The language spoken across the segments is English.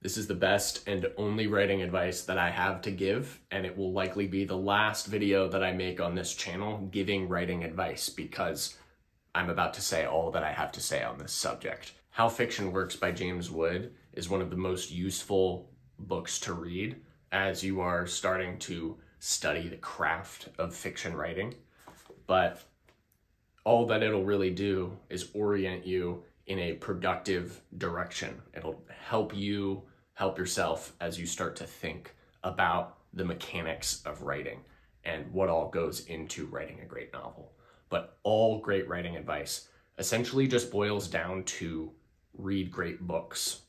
This is the best and only writing advice that I have to give, and it will likely be the last video that I make on this channel giving writing advice, because I'm about to say all that I have to say on this subject. How Fiction Works by James Wood is one of the most useful books to read as you are starting to study the craft of fiction writing. But all that it'll really do is orient you in a productive direction. It'll help you help yourself as you start to think about the mechanics of writing and what all goes into writing a great novel. But all great writing advice essentially just boils down to read great books.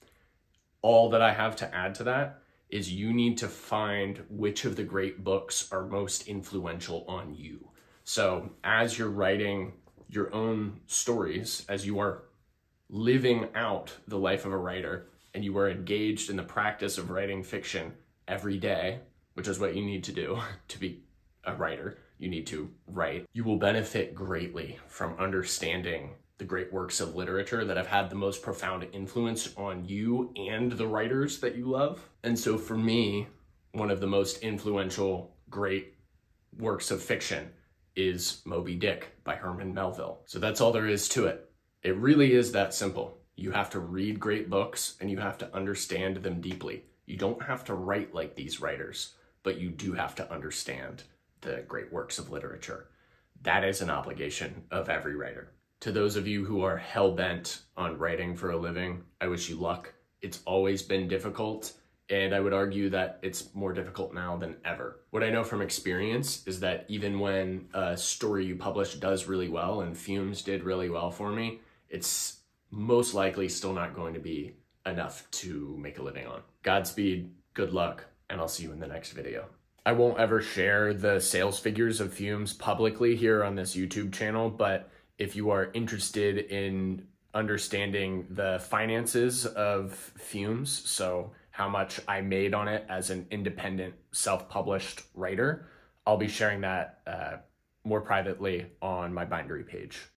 All that I have to add to that is you need to find which of the great books are most influential on you. So as you're writing your own stories, as you are living out the life of a writer, and you are engaged in the practice of writing fiction every day, which is what you need to do to be a writer, you need to write, you will benefit greatly from understanding the great works of literature that have had the most profound influence on you and the writers that you love. And so for me, one of the most influential great works of fiction is Moby Dick by Herman Melville. So that's all there is to it. It really is that simple. You have to read great books and you have to understand them deeply. You don't have to write like these writers, but you do have to understand the great works of literature. That is an obligation of every writer. To those of you who are hell-bent on writing for a living, I wish you luck. It's always been difficult, and I would argue that it's more difficult now than ever. What I know from experience is that even when a story you publish does really well, and Fumes did really well for me, it's most likely still not going to be enough to make a living on. Godspeed, good luck, and I'll see you in the next video. I won't ever share the sales figures of Fumes publicly here on this YouTube channel, but if you are interested in understanding the finances of Fumes, so how much I made on it as an independent self-published writer, I'll be sharing that more privately on my Bindery page.